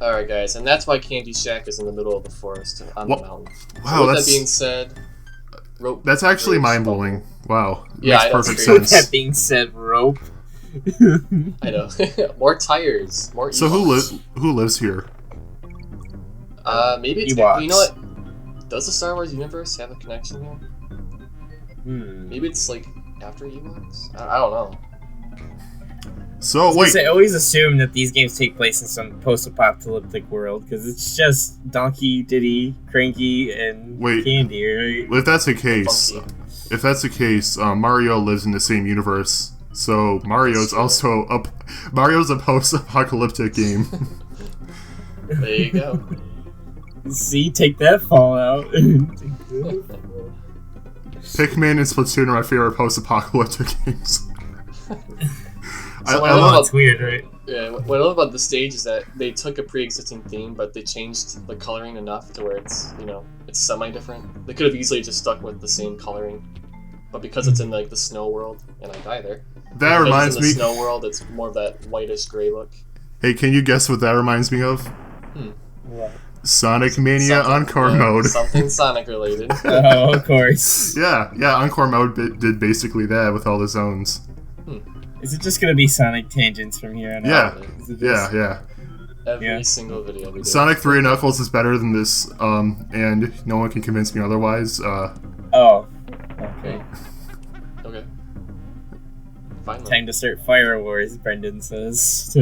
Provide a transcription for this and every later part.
Alright, guys, and that's why Candy Shack is in the middle of the forest on the mountain. Wow, So with that being said, rope. That's actually mind-blowing. Wow. Yeah, Makes perfect With sense. that being said, rope. I know. More tires. More. So Ewoks. who lives here? Maybe it's. Ewoks. You know what? Does the Star Wars universe have a connection here? Maybe it's like after Ewoks. I don't know. So wait. I always assume that these games take place in some post-apocalyptic world because it's just Donkey, Diddy, Cranky, and Candy, right? If that's the case, Mario lives in the same universe. So Mario's a post-apocalyptic game. There you go. See, take that Fallout. Pikmin and Splatoon are my favorite post-apocalyptic games. So I love it's weird, right? Yeah, what I love about the stage is that they took a pre-existing theme, but they changed the coloring enough to where it's, it's semi-different. They could have easily just stuck with the same coloring, but because it's in like the snow world, and I die there. That reminds me. In the snow world, it's more of that whitish gray look. Hey, can you guess what that reminds me of? What? Sonic Mania Encore mode. Something Sonic related. Oh, of course. Yeah, Encore mode did basically that with all the zones. Is it just gonna be Sonic tangents from here on out? Yeah. Every single video we do. Sonic 3 and Knuckles is better than this, and no one can convince me otherwise. Oh. Okay. Okay. Finally. Time to start Fire Wars, Brendan says.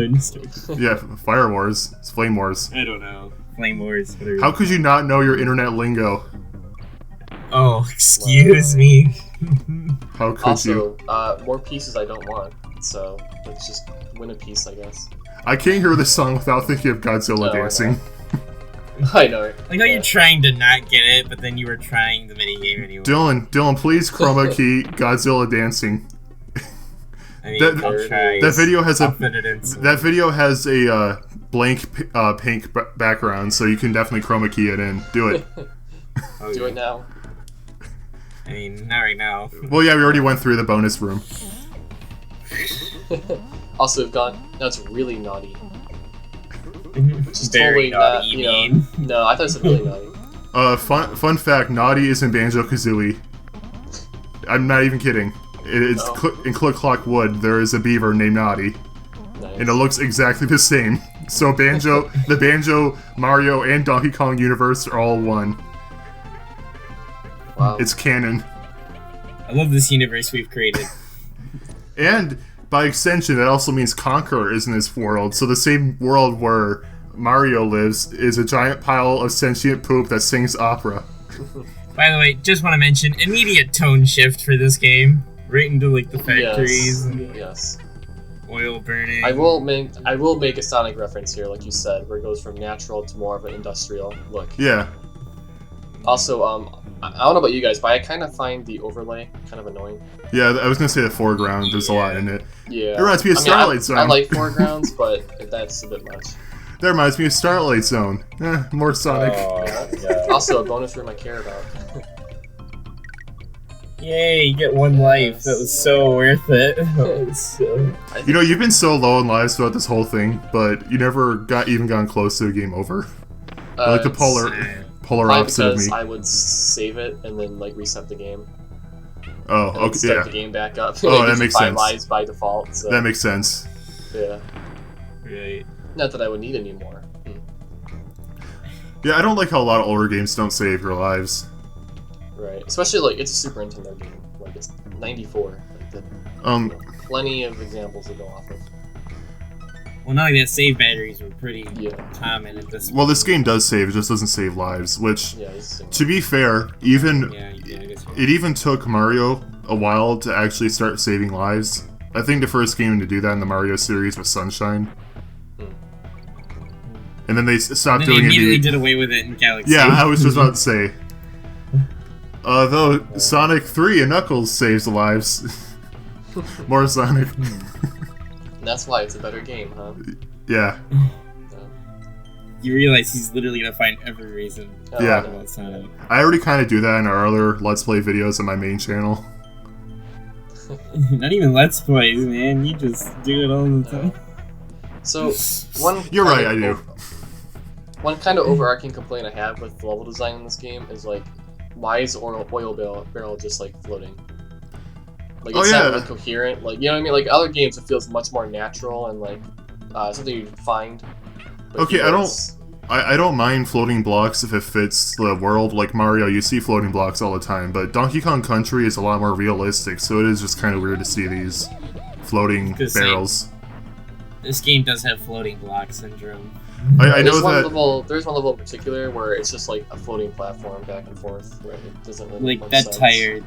Yeah, Fire Wars. It's Flame Wars. I don't know. Flame Wars. Whatever. How could you not know your internet lingo? Oh, excuse me. How could you? Also, more pieces I don't want, so let's just win a piece, I guess. I can't hear this song without thinking of Godzilla dancing. I know. Like how you're trying to not get it, but then you were trying the minigame anyway. Dylan, please chroma key Godzilla dancing. I mean, I'll try. That video has a blank pink background, so you can definitely chroma key it in. Do it. Do it now. I mean, not right now. Well, yeah, we already went through the bonus room. Also, we've gone. That's really naughty. Which is Very totally naughty, not. No, I thought it said really naughty. Fun fact: Naughty is in Banjo-Kazooie. I'm not even kidding. In Click Clock Wood, there is a beaver named Naughty, and it looks exactly the same. So the Banjo, Mario, and Donkey Kong universe are all one. Wow. It's canon. I love this universe we've created. And by extension, that also means Conqueror is in this world. So the same world where Mario lives is a giant pile of sentient poop that sings opera. By the way, just want to mention immediate tone shift for this game, right into like the factories and oil burning. I will make a Sonic reference here, like you said, where it goes from natural to more of an industrial look. Yeah. Also, I don't know about you guys, but I kind of find the overlay kind of annoying. Yeah, I was gonna say the foreground. There's a lot in it. Yeah. It reminds me of Starlight Zone. I like foregrounds, but that's a bit much. That reminds me of Starlight Zone. More Sonic. Oh, also, a bonus room I care about. Yay, you get one life. That was so worth it. You know, you've been so low in lives throughout this whole thing, but you never gone close to a game over. Like the polar opposite of me. I would save it and then reset the game. Oh, and okay, start the game back up. Oh, that makes sense. 5 lives by default. So. That makes sense. Yeah. Right. Not that I would need any more. Yeah, I don't like how a lot of older games don't save your lives. Right, especially it's a Super Nintendo game. It's 94. Plenty of examples to go off of. Well, not like that, save batteries were pretty common at this point. Well, this game does save, it just doesn't save lives, which, to be fair, it even took Mario a while to actually start saving lives. I think the first game to do that in the Mario series was Sunshine. And then they stopped doing it. They immediately did away with it in Galaxy. Yeah, I was just about to say. Though Sonic 3 and Knuckles saves lives. More Sonic. And that's why it's a better game, huh? Yeah. You realize he's literally gonna find every reason. Yeah. Sonic. I already kind of do that in our other Let's Play videos on my main channel. Not even Let's Plays, man. You just do it all the time. So, one... You're right, I do. One kind of overarching complaint I have with the level design in this game is like, why is oil barrel just like floating? Like it's not really coherent. Like you know what I mean? Like other games, it feels much more natural and like something you find. But okay, I don't mind floating blocks if it fits the world. Like Mario, you see floating blocks all the time, but Donkey Kong Country is a lot more realistic, so it is just kind of weird to see these floating barrels. This game does have floating block syndrome. I know that there's one level in particular where it's just like a floating platform back and forth, where it doesn't really like that sense. tire.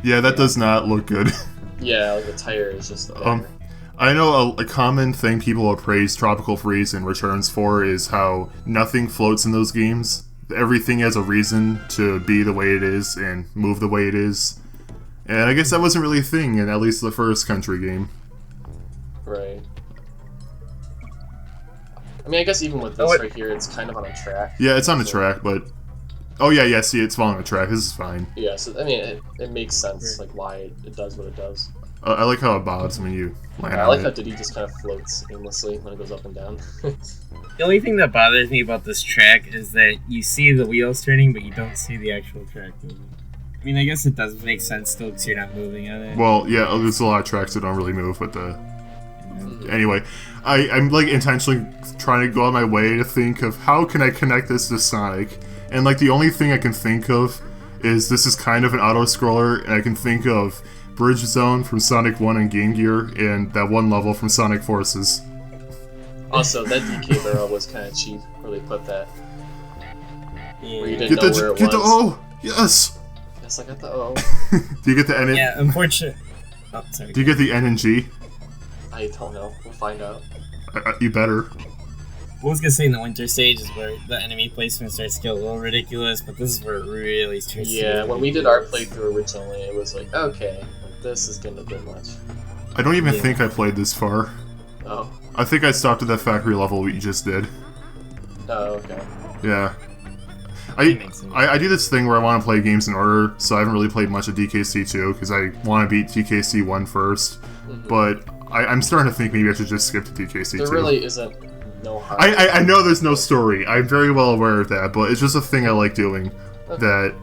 Yeah, that does not look good. Yeah, like the tire is just. I know a common thing people will praise Tropical Freeze and Returns for is how nothing floats in those games. Everything has a reason to be the way it is and move the way it is. And I guess that wasn't really a thing in at least the first Country game. Right. I mean, I guess even with this right here, it's kind of on a track. Yeah, it's on a track, but... Oh yeah, see, it's following a track. This is fine. Yeah, so, I mean, it makes sense, like, why it does what it does. I like how it bobs when you land on it. I like how Diddy just kind of floats aimlessly when it goes up and down. The only thing that bothers me about this track is that you see the wheels turning, but you don't see the actual track moving. I mean, I guess it does make sense still because you're not moving on it. Well, yeah, there's a lot of tracks that don't really move, but Anyway, I'm like intentionally trying to go out of my way to think of how can I connect this to Sonic, and like the only thing I can think of is this is kind of an auto-scroller, and I can think of Bridge Zone from Sonic 1 and Game Gear, and that one level from Sonic Forces. Also, that DK barrel was kind of cheap, where they put that. Yeah. Where you didn't know where it was. Get the O! Yes! Yes, I got the O. Do you get the N and... Yeah, unfortunately... Oh, sorry. Do you get the N and G? I don't know. We'll find out. You better. I was gonna say in the winter stage is where the enemy placement starts to get a little ridiculous, but this is where it really starts to get when we did our playthrough originally, it was like, okay, this is getting a bit much. I don't even think I played this far. Oh. I think I stopped at that factory level we just did. Oh, okay. Yeah. I do this thing where I want to play games in order, so I haven't really played much of DKC 2, because I want to beat DKC 1 first, but I'm starting to think maybe I should just skip to DKC 2. There really isn't no harm. I know there's no story, I'm very well aware of that, but it's just a thing I like doing, that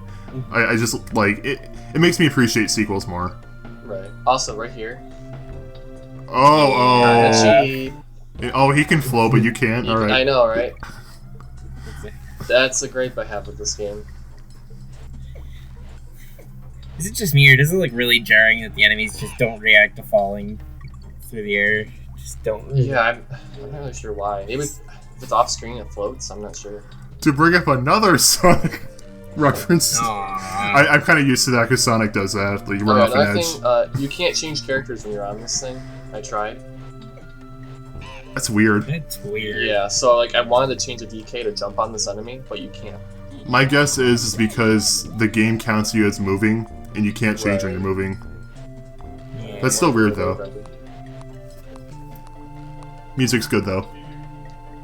I just, like, it makes me appreciate sequels more. Right. Also, right here. Oh, he can flow, but you can't? Alright. I know, right? That's the gripe I have with this game. Is it just me, or does it look really jarring that the enemies just don't react to falling through the air? Just don't. Yeah, I'm not really sure why. Maybe if it's off screen it floats, I'm not sure. To bring up another Sonic reference, I'm kind of used to that because Sonic does that. Like, you run off an edge. You can't change characters when you're on this thing. I tried. That's weird. That's weird. Yeah, so like I wanted to change a DK to jump on this enemy, but you can't. My guess is because the game counts you as moving, and you can't change when you're moving. Yeah. That's still weird, though. Music's good, though.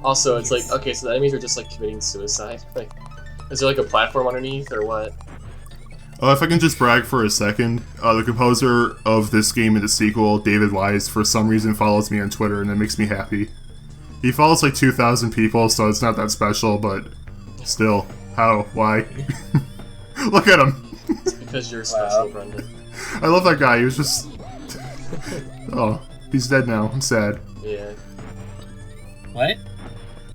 Also, it's like, okay, so the enemies are just like committing suicide. Like, is there like a platform underneath, or what? If I can just brag for a second, the composer of this game and the sequel, David Wise, for some reason follows me on Twitter, and it makes me happy. He follows like 2,000 people, so it's not that special, but still. How? Why? Look at him! It's because you're special, Brendan. I love that guy, he was just... Oh, he's dead now, I'm sad. Yeah. What?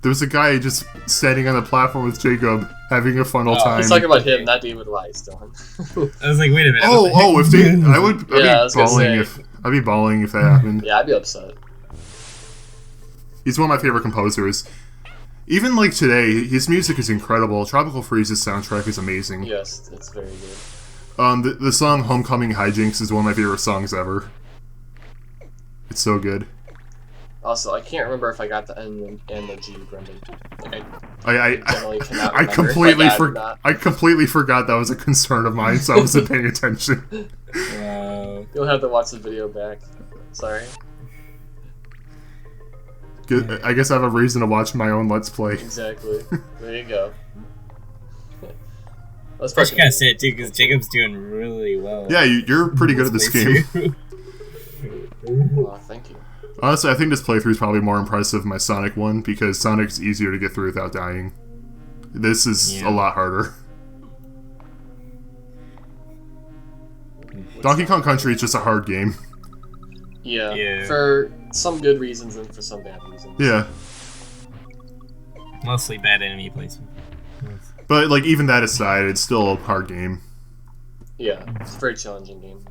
There was a guy just standing on the platform with Jacob, having a fun old time. He's talking about him, not David Wise, Dylan. I was like, wait a minute. If they... I'd be bawling if that happened. Yeah, I'd be upset. He's one of my favorite composers. Even like today, his music is incredible. Tropical Freeze's soundtrack is amazing. Yes, it's very good. The song Homecoming Hijinks is one of my favorite songs ever. It's so good. Also, I can't remember if I got the N and the G, Brendan. Like, I completely forgot that was a concern of mine, so I wasn't paying attention. Wow. You'll have to watch the video back. Sorry. I guess I have a reason to watch my own Let's Play. Exactly. There you go. That's kind of sad too, because Jacob's doing really well. Yeah, you're pretty good at this game. Oh, thank you. Honestly, I think this playthrough is probably more impressive than my Sonic one, because Sonic's easier to get through without dying. This is a lot harder. Donkey Kong Country is just a hard game. Yeah, for some good reasons and for some bad reasons. Yeah. Mostly bad enemy placement. But, like, even that aside, it's still a hard game. Yeah, it's a very challenging game.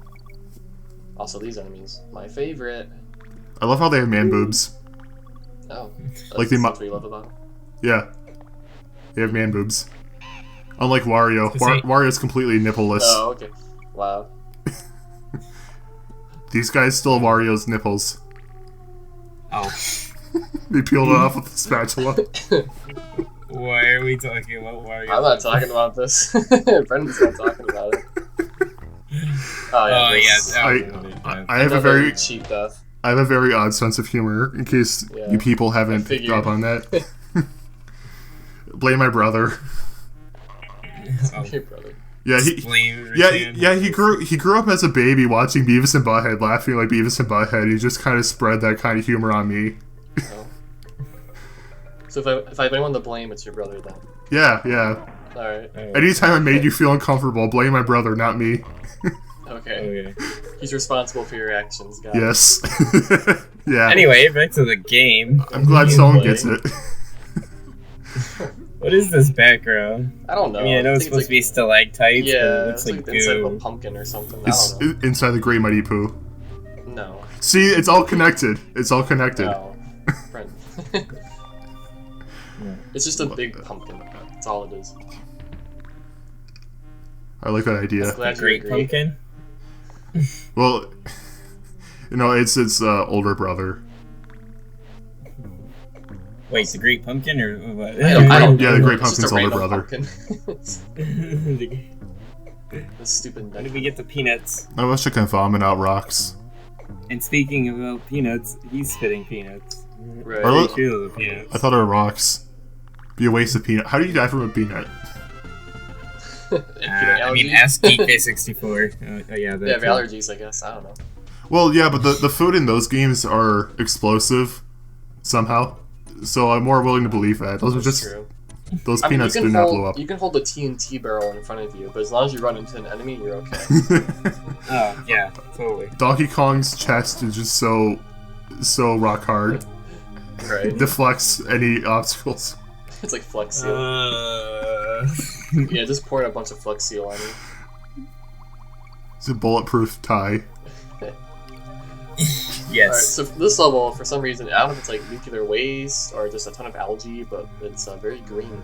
Also, these enemies, my favorite. I love how they have man boobs. Oh, like that's what you love about them? Yeah. They have man boobs. Unlike Wario. Wario's completely nippleless. Oh, okay. Wow. These guys still have Wario's nipples. Oh. They peeled it off with a spatula. Why are we talking about Wario? I'm not talking about this. Brendan's not talking about it. I have a very cheap death. I have a very odd sense of humor, in case you people haven't picked up on that. Blame my brother. Your brother. Yeah, he grew up as a baby watching Beavis and Butthead, laughing like Beavis and Butthead. He just kind of spread that kind of humor on me. Oh. So if I have anyone to blame, it's your brother then. Yeah. Alright. Anytime I made you feel uncomfortable, blame my brother, not me. Okay. He's responsible for your actions, guys. Yes. Yeah. Anyway, back to the game. I'm glad someone gets it. What is this background? I don't know. I mean, I know it's supposed to be stalactites, but it looks like the inside of a pumpkin or something. It's inside the Great Mighty Pooh. No. See, it's all connected. No. Brent. It's just a big pumpkin. That's all it is. I like that idea. A great pumpkin? Well, it's older brother. Wait, the Great Pumpkin or what? I don't yeah, know. the Great It's Pumpkin's older brother. That's stupid. When did we get the peanuts? I wish I could vomit out rocks. And speaking about peanuts, he's spitting peanuts. Right. The peanuts. I thought they were rocks. Be a waste of peanut. How do you die from a peanut? I mean, ask DK64. They have allergies, I guess. I don't know. Well, yeah, but the food in those games are explosive somehow. So I'm more willing to believe that. Those are just true. Those peanuts do not blow up. You can hold a TNT barrel in front of you, but as long as you run into an enemy, you're okay. Oh, yeah, totally. Donkey Kong's chest is just so rock hard. Right. It deflects any obstacles. It's like Flex Seal. Yeah, just pour a bunch of Flex Seal on you. It's a bulletproof tie. Yes. Alright, so for this level, for some reason, I don't know if it's like nuclear waste or just a ton of algae, but it's very green.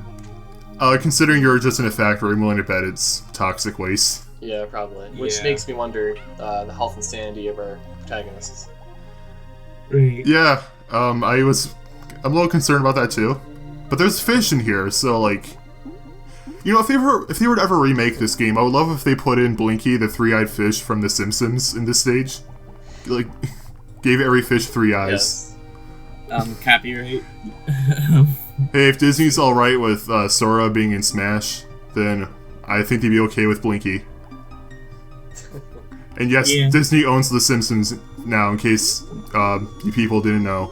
Considering you're just in a factory, I'm willing to bet it's toxic waste. Yeah, probably. Which makes me wonder the health and sanity of our protagonists. Right. Yeah, I'm a little concerned about that too. But there's fish in here, so like, if they were to ever remake this game, I would love if they put in Blinky, the three-eyed fish from The Simpsons, in this stage. Like, gave every fish 3 eyes. Yes. Copyright. Hey, if Disney's alright with Sora being in Smash, then I think they'd be okay with Blinky. And yes, Disney owns The Simpsons now, in case you people didn't know.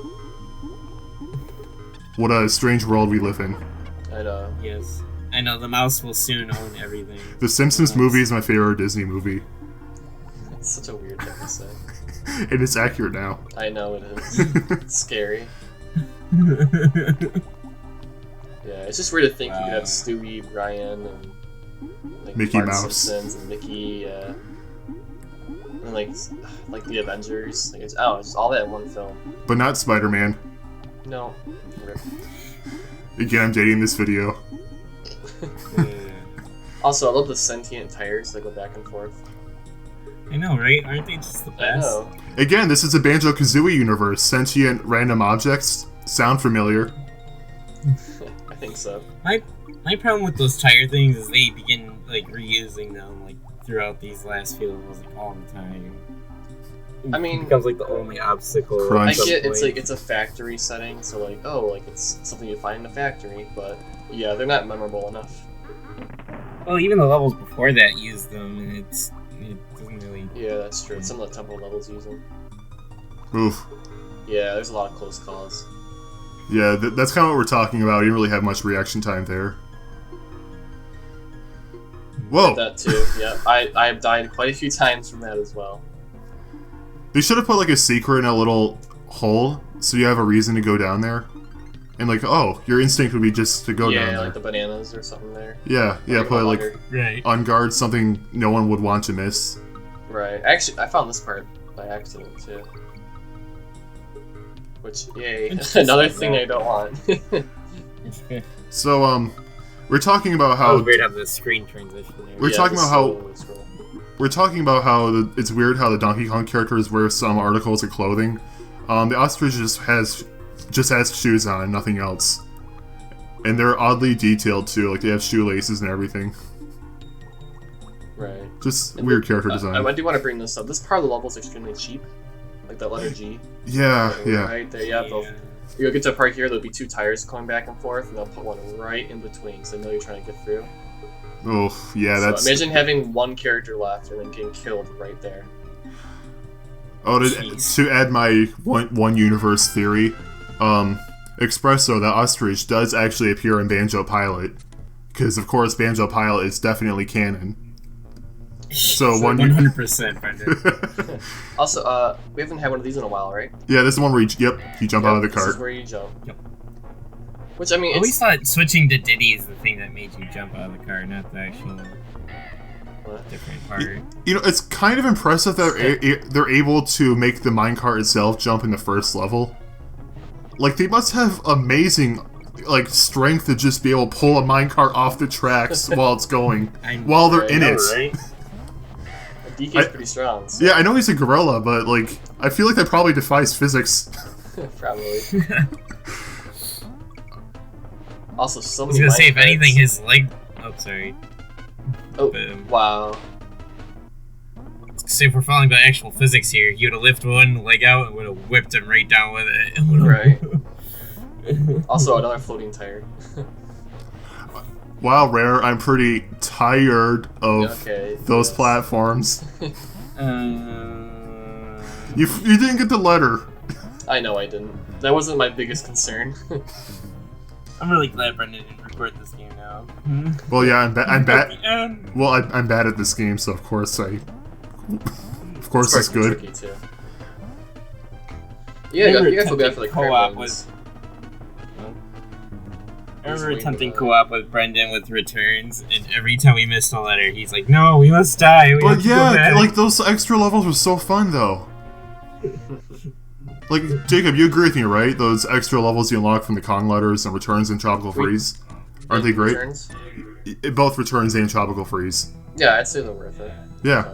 What a strange world we live in. I know. Yes. I know, the mouse will soon own everything. The Simpsons movie is my favorite Disney movie. It's such a weird thing to say. And it's accurate now. I know it is. It's scary. Yeah, it's just weird to think you could have Stewie, Ryan, and like Mickey Bart Mouse, Simpsons, and Mickey, and like the Avengers. Like it's all that in one film. But not Spider-Man. No. Again, I'm dating this video. Also, I love the sentient tires that go back and forth. I know, right? Aren't they just the best? I know. Again, this is a Banjo-Kazooie universe. Sentient random objects sound familiar. I think so. My problem with those tire things is they begin like reusing them like throughout these last few levels like, all the time. I mean, it becomes like the only obstacle. Crunch. I get it's a factory setting, so like it's something you find in a factory, but yeah, they're not memorable enough. Well, even the levels before that use them, and it doesn't really. Yeah, that's true. Some of the temple levels use them. Oof. Yeah, there's a lot of close calls. Yeah, that's kind of what we're talking about. You didn't really have much reaction time there. Whoa! That too, yeah. I have died quite a few times from that as well. They should have put like a secret in a little hole so you have a reason to go down there. And like, oh, your instinct would be just to go down there. Yeah, like the bananas or something there. Yeah, put like right. on guard, something no one would want to miss. Right. Actually, I found this part by accident too. Which, yay, another thing I don't want. So, we're talking about how... Oh, weird how the screen transition there. We're talking about how... We're talking about how it's weird how the Donkey Kong characters wear some articles of clothing. The ostrich just has shoes on and nothing else. And they're oddly detailed too, like they have shoelaces and everything. Right. Just weird character design. I do want to bring this up. This part of the level is extremely cheap. Like that letter G. Yeah. Right there, you'll get to a part here, there'll be two tires going back and forth, and they'll put one right in between, so they know you're trying to get through. Oh, yeah, that's... So imagine having one character left and then getting killed right there. Oh, to add my one universe theory, Espresso, the ostrich, does actually appear in Banjo Pilot. Because, of course, Banjo Pilot is definitely canon. So 100%, Brendan. Also, we haven't had one of these in a while, right? Yeah, this is the one where you jump out of the cart. This is where you jump. Yep. Which, I mean, I always thought switching to Diddy is the thing that made you jump out of the car, not the actual different part. You know, it's kind of impressive that they're able to make the minecart itself jump in the first level. Like, they must have amazing, like, strength to just be able to pull a minecart off the tracks while it's going, while they're in it. Right? DK's pretty strong. So. Yeah, I know he's a gorilla, but, like, I feel like that probably defies physics. Probably. Also, so I many was gonna say, if cards. anything, his leg... Oh, sorry. Oh, Boom. wow. So if we're following the actual physics here, he would have lifted one leg out and would have whipped him right down with it. Right. Also, another floating tire. Wow, Rare, I'm pretty tired of those platforms. You didn't get the letter. I know I didn't. That wasn't my biggest concern. I'm really glad Brendan didn't record this game now. Well, yeah, I'm bad. Well, I'm bad at this game, so of course it's good. Tricky too. Yeah, you guys will be for the co-op I remember attempting co-op with Brendan with returns, and every time we missed a letter, he's like, "No, we must die." But yeah, like those extra levels were so fun, though. Like, Jacob, you agree with me, right? Those extra levels you unlock from the Kong letters and returns and Tropical Freeze, aren't they great? Returns? Both returns and Tropical Freeze. Yeah, I'd say they're worth it. Yeah.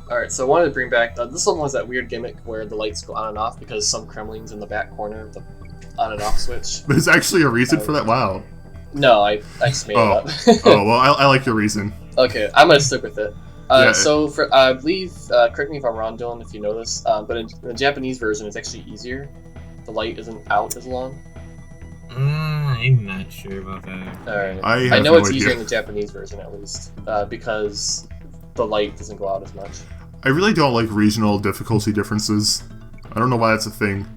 Alright, so I wanted to bring back... this one was that weird gimmick where the lights go on and off because some Kremling's in the back corner of the on and off switch. There's actually a reason for that? Wow. No, I just made it up. Oh, well, I like your reason. Okay, I'm gonna stick with it. Yeah. So, for I believe, correct me if I'm wrong, Dylan, if you know this, but in the Japanese version, it's actually easier. The light isn't out as long. I'm not sure about that. Alright. I know it's idea. easier in the Japanese version, at least, because the light doesn't go out as much. I really don't like regional difficulty differences. I don't know why that's a thing.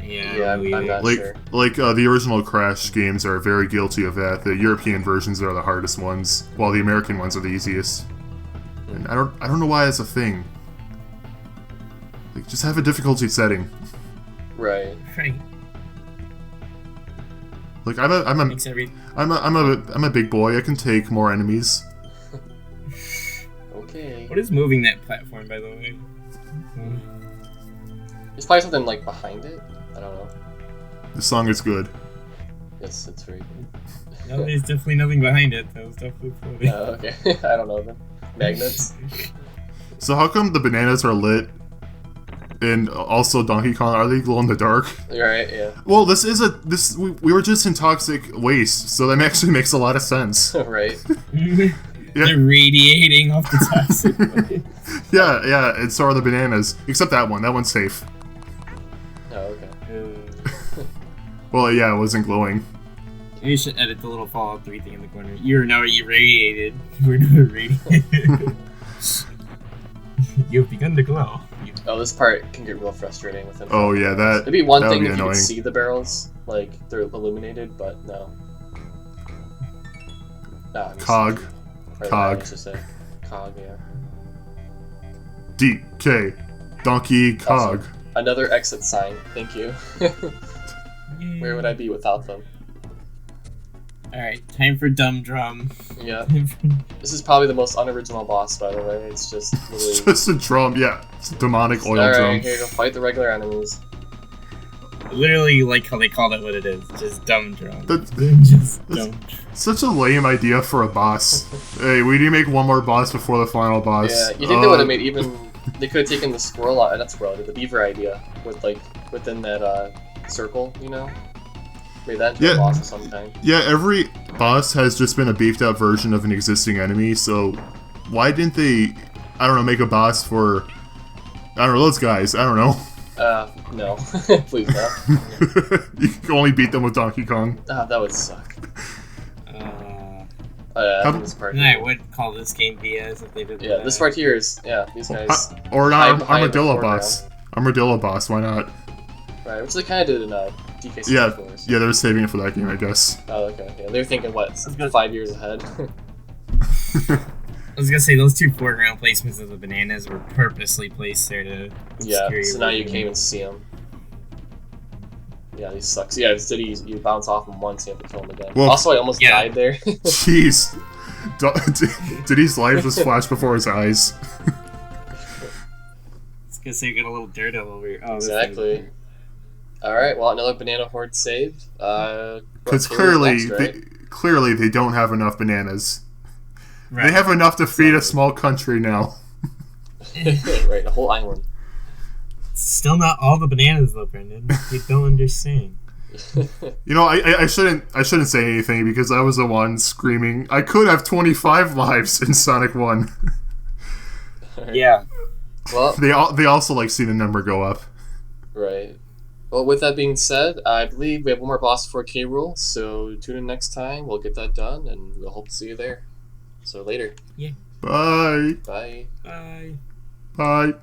Yeah, I'm not sure. Like the original Crash games are very guilty of that. The European versions are the hardest ones, while the American ones are the easiest. And I don't know why that's a thing. Like, just have a difficulty setting. Right. Right. Like I'm a big boy. I can take more enemies. Okay. What is moving that platform, by the way? There's probably something like behind it. I don't know. The song is good. Yes, it's very good. No, there's definitely nothing behind it. That was definitely floating. Oh, okay. I don't know then. Magnets. So how come the bananas are lit? And also Donkey Kong, are they glow in the dark? Right, yeah. Well, we were just in toxic waste, so that actually makes a lot of sense. Right. They're radiating off the toxic. Yeah, and so are the bananas. Except that one. That one's safe. Oh, okay. Well, yeah, it wasn't glowing. You should edit the little Fallout 3 thing in the corner. You're now irradiated. We're not irradiated. You've begun to glow. Oh, this part can get real frustrating with him. Oh, yeah, that It'd be one that would thing be if annoying. you could see the barrels, like, they're illuminated, but no. Cog. Cog. Cog, yeah. DK. Donkey Cog. Also, another exit sign. Thank you. Where would I be without them? Alright, time for Dumb Drum. Yeah. This is probably the most unoriginal boss, by the way. It's just literally... It's just a drum, yeah. It's a demonic oil drum. Alright, here, go fight the regular enemies. Literally like how they called it what it is. Just Dumb Drum. Just dumb. Such a lame idea for a boss. Hey, we need to make one more boss before the final boss. Yeah, you think they would have made even... They could have taken the squirrel, not squirrel, the beaver idea with like within that circle, you know? Made that into a boss of some kind. Yeah, every boss has just been a beefed up version of an existing enemy, so why didn't they, I don't know, make a boss for, I don't know, those guys, I don't know. No. Please no. You can only beat them with Donkey Kong. Ah, that would suck. I would call this game BS if they did that. Yeah, this part here is, these guys... or an Armadillo boss. Armadillo boss, why not? Right, which they kind of did in DK64. Yeah, they were saving it for that game, I guess. Oh, okay. Yeah, they were thinking, what, 5 years ahead? I was gonna say, those two foreground placements of the bananas were purposely placed there to obscure so now you can't even see them. Yeah, these suck. So yeah, instead you bounce off them once, you have to kill them again. Well, also, I almost died there. Jeez. Did his life just flash before his eyes? I was gonna say, you got a little Daredevil over here. Oh, exactly. Alright, well, another banana horde saved. Because clearly they don't have enough bananas. Right. They have enough to feed a small country now. Right, a whole island. Still not all the bananas though, Brendan. You don't understand. You know, I shouldn't say anything because I was the one screaming, I could have 25 lives in Sonic 1. Right. Yeah. Well, they also like see the number go up. Right. Well, with that being said, I believe we have one more boss before K. Rool, so tune in next time. We'll get that done, and we'll hope to see you there. So later. Yeah. Bye. Bye. Bye. Bye.